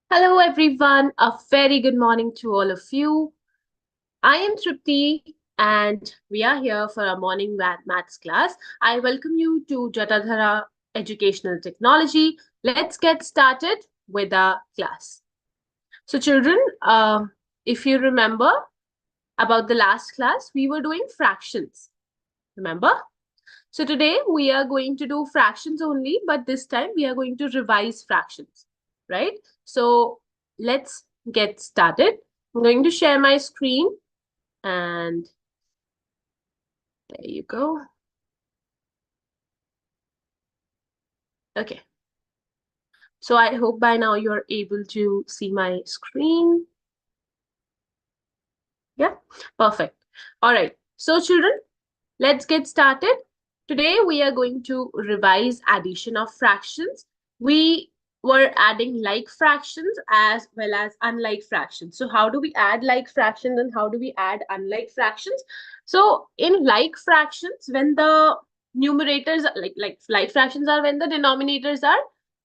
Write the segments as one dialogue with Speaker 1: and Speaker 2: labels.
Speaker 1: Hello, everyone. A very good morning to all of you. I am Tripti, and we are here for our morning maths class. I welcome you to Jatadhara Educational Technology. Let's get started with our class. So, children, if you remember about the last class, we were doing fractions. Remember? So, today we are going to do fractions only, but this time we are going to revise fractions, right? So, let's get started. I'm going to share my screen and there you go. Okay. So I hope by now you're able to see my screen. Yeah, perfect. All right. So children, let's get started. Today we are going to revise addition of fractions. We were adding like fractions as well as unlike fractions. So how do we add like fractions and how do we add unlike fractions? So in like fractions, when the numerators like fractions are when the denominators are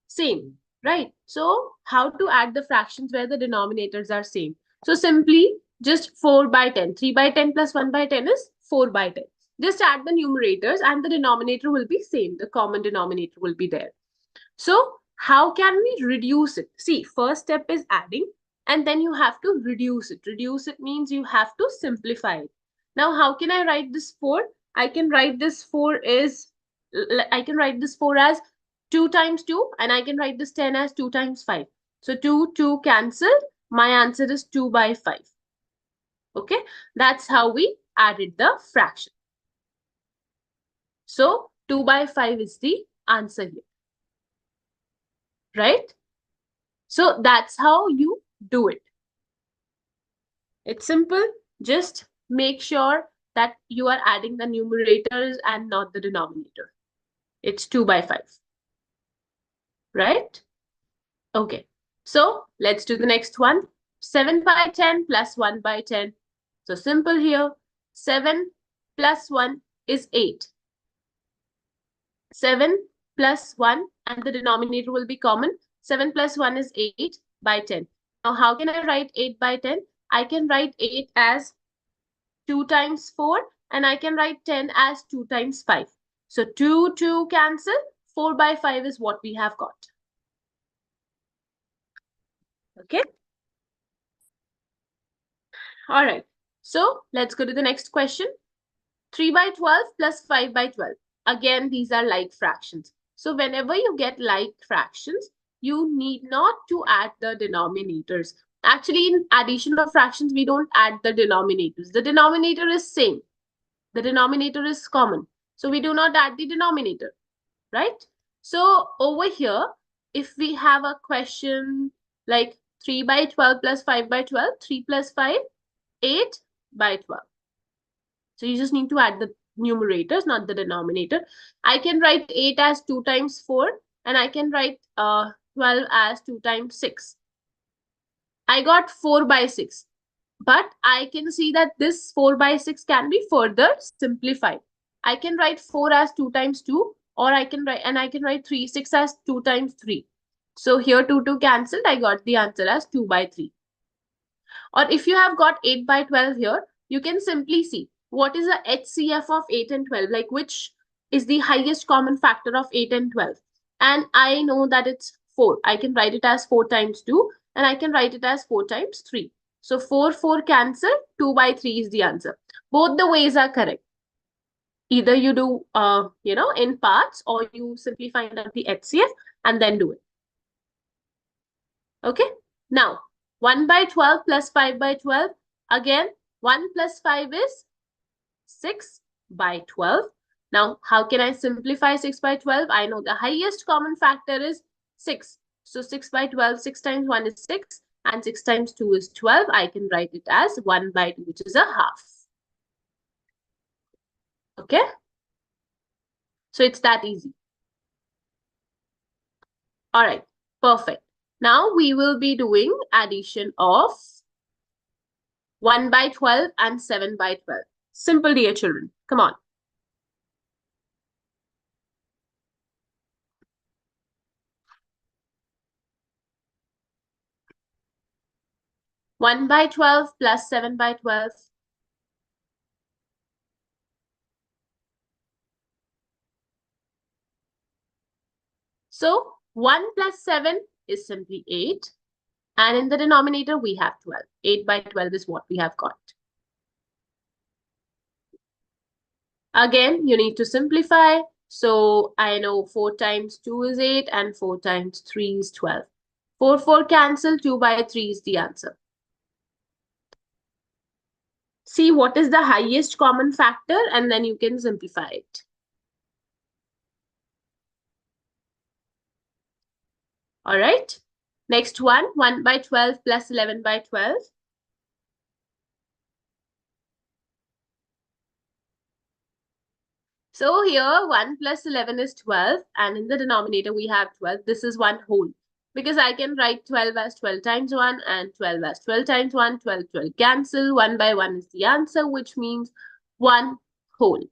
Speaker 1: same, right? So how to add the fractions where the denominators are same? So simply just 4 by 10. 3 by 10 plus 1 by 10 is 4 by 10. Just add the numerators and the denominator will be same. The common denominator will be there. So how can we reduce it? See, first step is adding and then you have to reduce it. Reduce it means you have to simplify it. Now, how can I write this 4? I can write this 4 as 2 times 2 and I can write this 10 as 2 times 5. So 2 cancelled. My answer is 2 by 5. Okay, that's how we added the fraction. So 2 by 5 is the answer here, right? So that's how you do it. It's simple. Just make sure that you are adding the numerators and not the denominator. It's 2 by 5, right? Okay. So let's do the next one. 7 by 10 plus 1 by 10. So simple here. 7 plus 1 is 8. 7 plus 1 and the denominator will be common. 7 plus 1 is 8 by 10. Now, how can I write 8 by 10? I can write 8 as 2 times 4 and I can write 10 as 2 times 5. So 2 cancel. 4 by 5 is what we have got. Okay. All right. So let's go to the next question. 3 by 12 plus 5 by 12. Again, these are like fractions. So whenever you get like fractions, you need not to add the denominators. Actually, in addition of fractions, we don't add the denominators. The denominator is same. The denominator is common. So we do not add the denominator, right? So over here, if we have a question like 3 by 12 plus 5 by 12, 3 plus 5, 8 by 12. So you just need to add the numerators, not the denominator. I can write 8 as 2 times 4 and I can write 12 as 2 times 6. I got 4 by 6. But I can see that this 4 by 6 can be further simplified. I can write 4 as 2 times 2 or I can write 6 as 2 times 3. So here 2 cancelled. I got the answer as 2 by 3. Or if you have got 8 by 12 here, you can simply see what is the HCF of 8 and 12, like which is the highest common factor of 8 and 12. And I know that it's 4. I can write it as 4 times 2 and I can write it as 4 times 3. So 4 cancel, 2 by 3 is the answer. Both the ways are correct. Either you do, in parts or you simply find out the HCF and then do it. Okay. Now, 1 by 12 plus 5 by 12. Again, 1 plus 5 is 6 by 12. Now, how can I simplify 6 by 12? I know the highest common factor is 6. So 6 by 12, 6 times 1 is 6 and 6 times 2 is 12. I can write it as 1 by 2, which is a half. Okay? So it's that easy. All right, perfect. Now we will be doing addition of 1 by 12 and 7 by 12. Simple, dear children. Come on. 1 by 12 plus 7 by 12. So 1 plus 7 is simply 8. And in the denominator, we have 12. 8 by 12 is what we have got. Again, you need to simplify. So I know 4 times 2 is 8 and 4 times 3 is 12. 4 cancel, 2 by 3 is the answer. See what is the highest common factor and then you can simplify it. All right. Next one, 1 by 12 plus 11 by 12. So here 1 plus 11 is 12 and in the denominator we have 12. This is one whole because I can write 12 as 12 times 1 and 12 as 12 times 1. 12 cancel. 1 by 1 is the answer, which means one whole.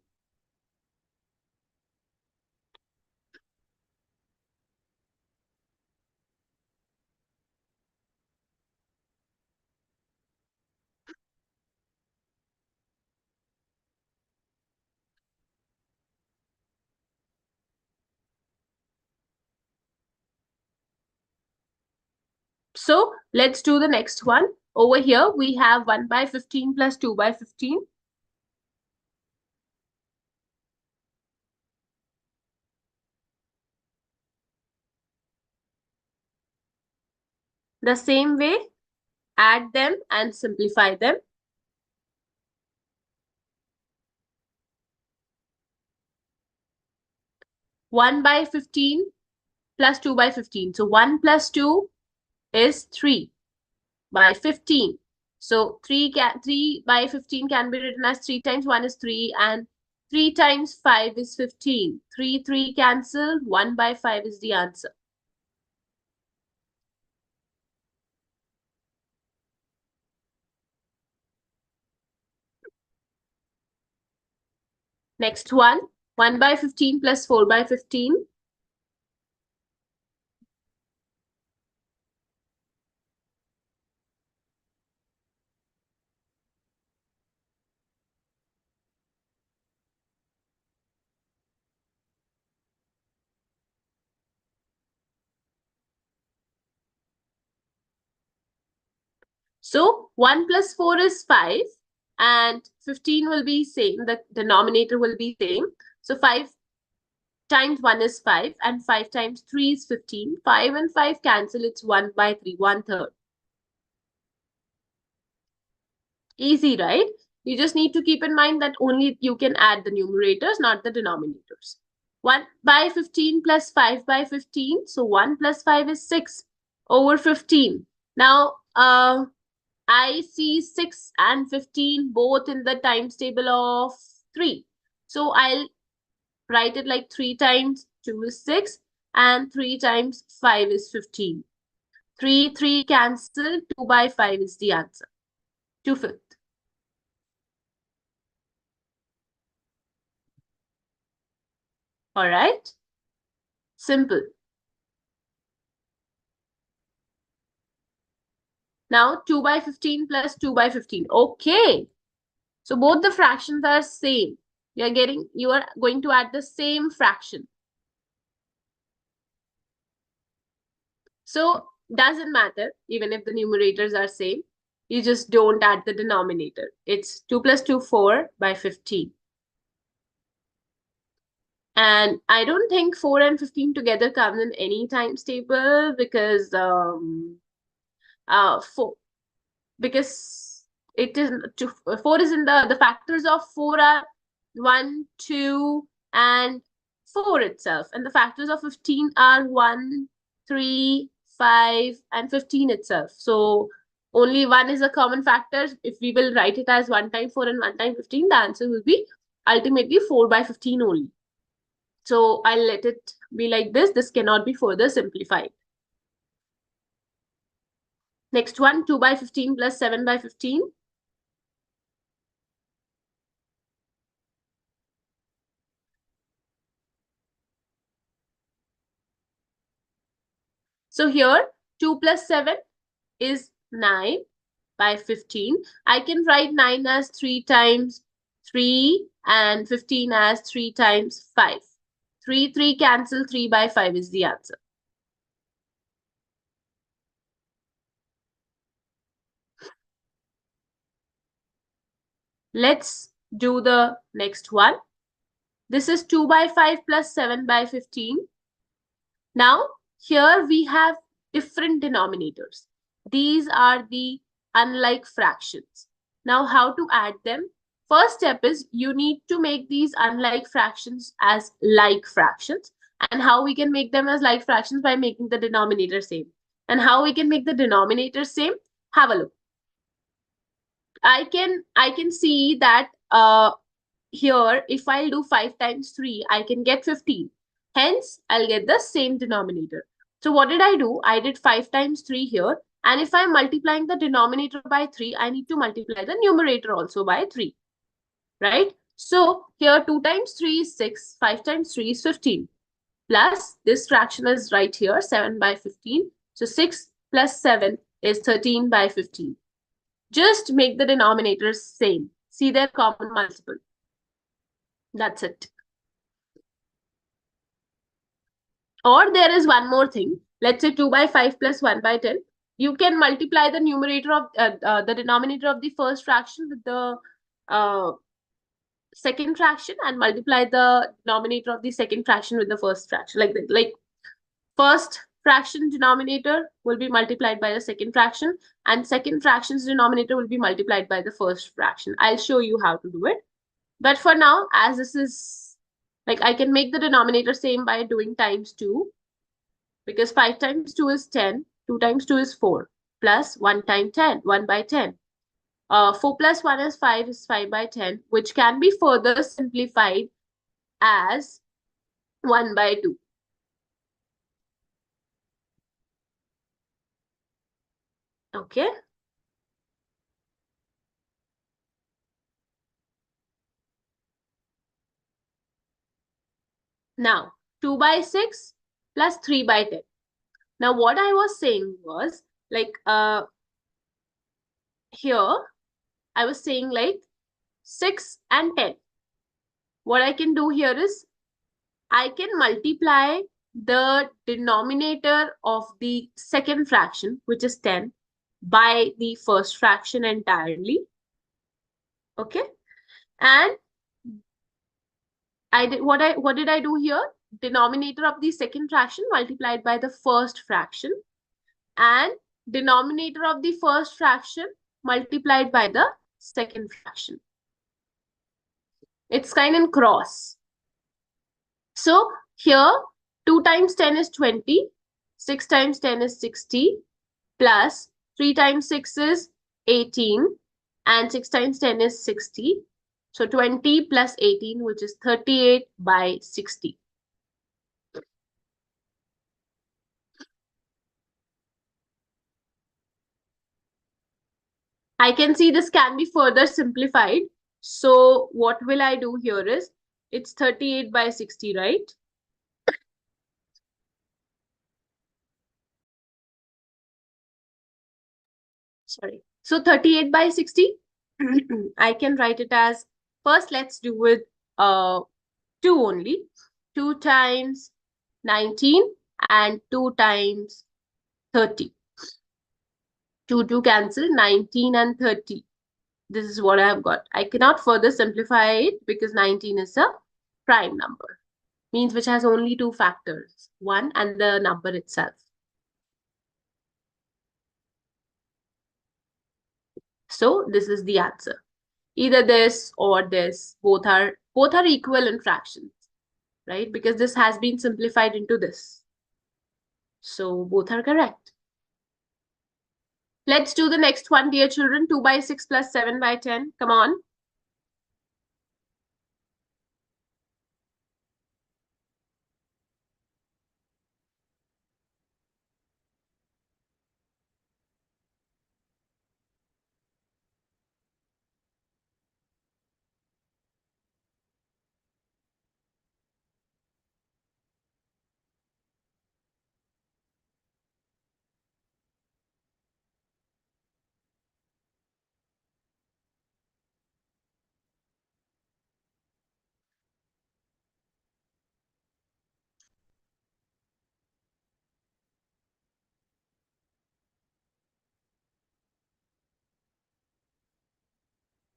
Speaker 1: So let's do the next one. Over here, we have 1 by 15 plus 2 by 15. The same way, add them and simplify them. One by 15 plus 2 by 15. So 1 plus 2 is 3 by 15. So 3 by 15 can be written as 3 times 1 is 3 and 3 times 5 is 15. 3 cancel. 1 by 5 is the answer. Next one, 1 by 15 plus 4 by 15. So 1 plus 4 is 5 and 15 will be same. The denominator will be same. So 5 times 1 is 5 and 5 times 3 is 15. 5 and 5 cancel. It's 1 by 3, 1/3. Easy, right? You just need to keep in mind that only you can add the numerators, not the denominators. 1 by 15 plus 5 by 15. So 1 plus 5 is 6 over 15. Now, I see 6 and 15 both in the times table of 3. So I'll write it like 3 times 2 is 6 and 3 times 5 is 15. 3 cancel. 2 by 5 is the answer. 2/5. All right. Simple. Now 2 by 15 plus 2 by 15. Okay. So both the fractions are same. You are going to add the same fraction. So doesn't matter even if the numerators are same. You just don't add the denominator. It's 2 plus 2, 4 by 15. And I don't think 4 and 15 together comes in any times table because 4 because it is 4 is in the factors of 4 are 1, 2 and 4 itself, and the factors of 15 are 1, 3, 5 and 15 itself. So only 1 is a common factor. If we will write it as 1 time 4 and 1 time 15, the answer will be ultimately 4 by 15 only. So I'll let it be like this. This cannot be further simplified. Next one, 2 by 15 plus 7 by 15. So here 2 plus 7 is 9 by 15. I can write 9 as 3 times 3 and 15 as 3 times 5. 3 cancel, 3 by 5 is the answer. Let's do the next one. This is 2 by 5 plus 7 by 15. Now, here we have different denominators. These are the unlike fractions. Now, how to add them? First step is you need to make these unlike fractions as like fractions. And how we can make them as like fractions? By making the denominator same. And how we can make the denominator same? Have a look. I can see that here, if I'll do 5 times 3, I can get 15. Hence, I'll get the same denominator. So what did I do? I did 5 times 3 here. And if I'm multiplying the denominator by 3, I need to multiply the numerator also by 3. Right? So here 2 times 3 is 6. 5 times 3 is 15. Plus this fraction is right here, 7 by 15. So 6 plus 7 is 13 by 15. Just make the denominators same. See their common multiple. That's it. Or there is one more thing. Let's say 2 by 5 plus 1 by 10. You can multiply the numerator of the denominator of the first fraction with the second fraction and multiply the denominator of the second fraction with the first fraction. Like that. Like first fraction denominator will be multiplied by the second fraction and second fraction's denominator will be multiplied by the first fraction. I'll show you how to do it. But for now, as this is like I can make the denominator same by doing times 2 because 5 times 2 is 10, 2 times 2 is 4 plus 1 times 10, 1 by 10. 4 plus 1 is 5 by 10, which can be further simplified as 1 by 2. Okay. Now, 2 by 6 plus 3 by 10. Now, what I was saying was like here, I was saying like 6 and 10. What I can do here is I can multiply the denominator of the second fraction, which is 10, by the first fraction entirely. Okay. And what did I do here? Denominator of the second fraction multiplied by the first fraction and denominator of the first fraction multiplied by the second fraction. It's kind of cross. So here 2 times 10 is 20, 6 times 10 is 60, plus 3 times 6 is 18, and 6 times 10 is 60. So 20 plus 18, which is 38 by 60. I can see this can be further simplified. So what will I do here is, it's 38 by 60, right? Sorry. So 38 by 60, I can write it as, first let's do with 2 only. 2 times 19 and 2 times 30. 2 cancel, 19 and 30. This is what I have got. I cannot further simplify it because 19 is a prime number. Means which has only 2 factors, 1 and the number itself. So this is the answer. Either this or this, both are equal in fractions, right? Because this has been simplified into this. So both are correct. Let's do the next one, dear children. 2 by 6 plus 7 by 10. Come on.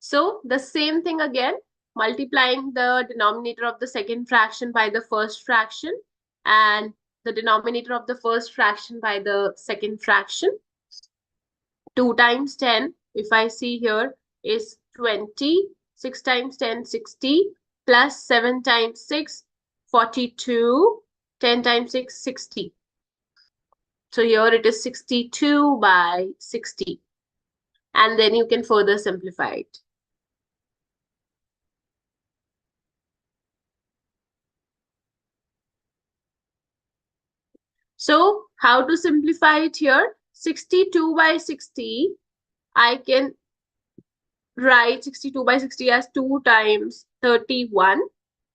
Speaker 1: So the same thing again, multiplying the denominator of the second fraction by the first fraction and the denominator of the first fraction by the second fraction. 2 times 10, if I see here, is 20. 6 times 10, 60. Plus 7 times 6, 42. 10 times 6, 60. So here it is 62 by 60. And then you can further simplify it. So how to simplify it here? 62 by 60, I can write 62 by 60 as 2 times 31.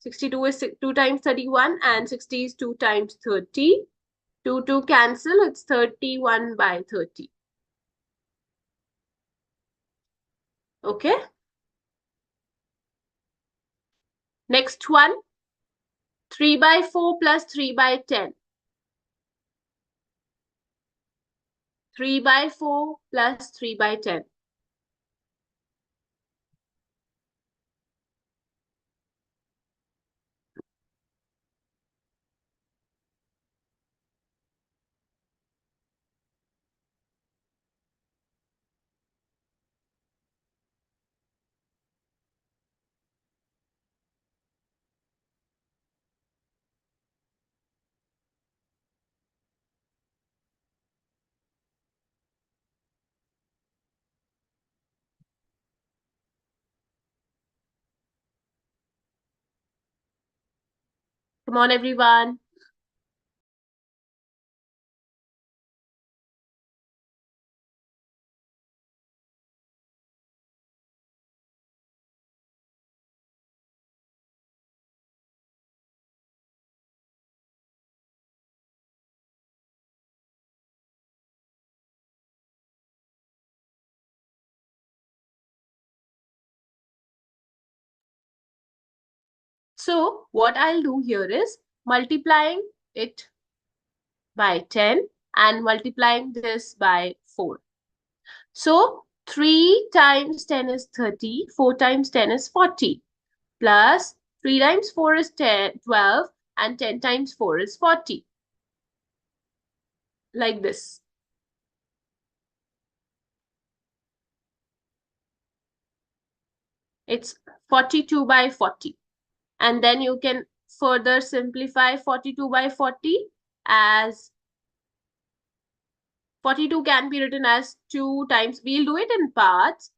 Speaker 1: 62 is 2 times 31 and 60 is 2 times 30. 2 cancel, it's 31 by 30. Okay. Next one, 3 by 4 plus 3 by 10. 3 by 4 plus 3 by 10. Come on, everyone. So what I'll do here is multiplying it by 10 and multiplying this by 4. So 3 times 10 is 30, 4 times 10 is 40, plus 3 times 4 is 10, 12, and 10 times 4 is 40. Like this. It's 42 by 40. And then you can further simplify 42 by 40 as 42 can be written as 2 times, we'll do it in parts.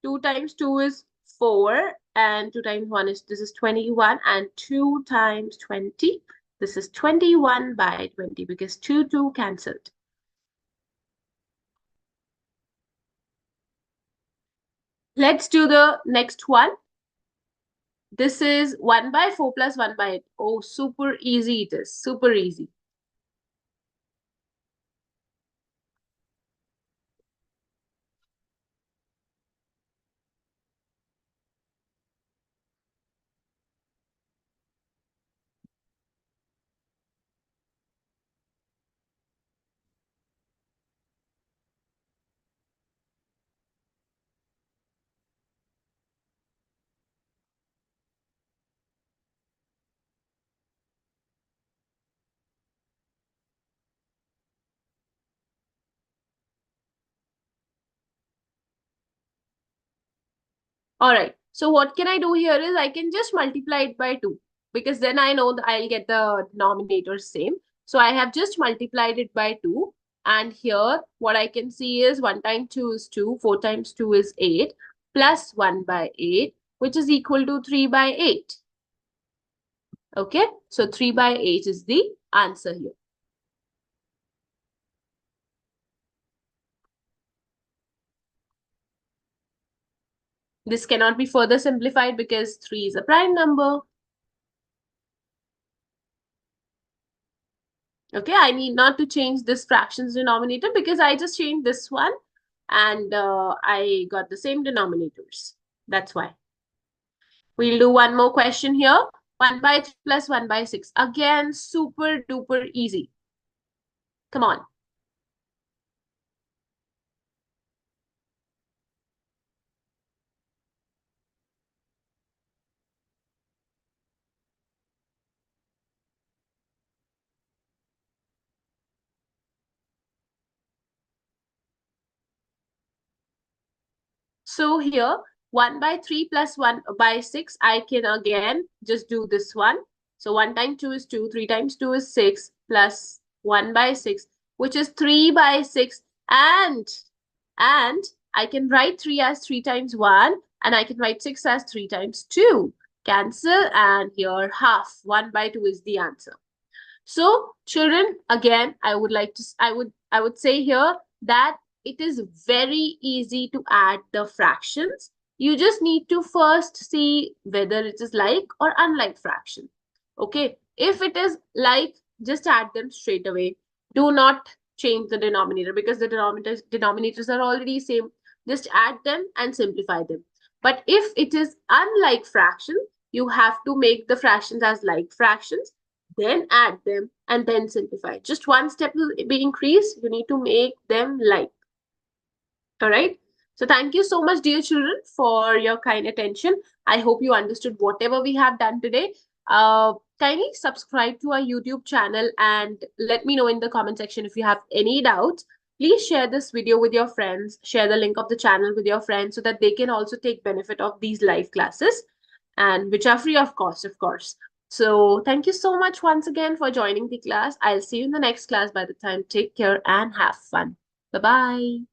Speaker 1: 2 times 2 is 4 and 2 times 1 is, this is 21, and 2 times 20, this is 21 by 20 because 2 cancelled. Let's do the next one. This is 1 by 4 plus 1 by 8. Oh, super easy it is, super easy. All right. So what can I do here is I can just multiply it by 2 because then I know that I'll get the denominator same. So I have just multiplied it by 2. And here what I can see is 1 times 2 is 2, 4 times 2 is 8, plus 1 by 8, which is equal to 3 by 8. Okay. So 3 by 8 is the answer here. This cannot be further simplified because 3 is a prime number. Okay, I need not to change this fractions denominator because I just changed this one and I got the same denominators. That's why. We'll do one more question here. 1 by 3 plus 1 by 6. Again, super duper easy. Come on. So here, 1 by 3 plus 1 by 6, I can again just do this one. So 1 times 2 is 2, 3 times 2 is 6, plus 1 by 6, which is 3 by 6. And I can write 3 as 3 times 1, and I can write 6 as 3 times 2. Cancel, and here half. 1 by 2 is the answer. So children, again, I would say here that it is very easy to add the fractions. You just need to first see whether it is like or unlike fraction. Okay, if it is like, just add them straight away. Do not change the denominator, because the denominators are already same. Just add them and simplify them. But if it is unlike fraction, you have to make the fractions as like fractions, then add them, and then simplify. Just one step will be increased. You need to make them like. All right. So thank you so much, dear children, for your kind attention. I hope you understood whatever we have done today. Kindly subscribe to our YouTube channel and let me know in the comment section if you have any doubts. Please share this video with your friends. Share the link of the channel with your friends so that they can also take benefit of these live classes, and which are free of cost, of course. So thank you so much once again for joining the class. I'll see you in the next class. By the time, take care and have fun. Bye-bye.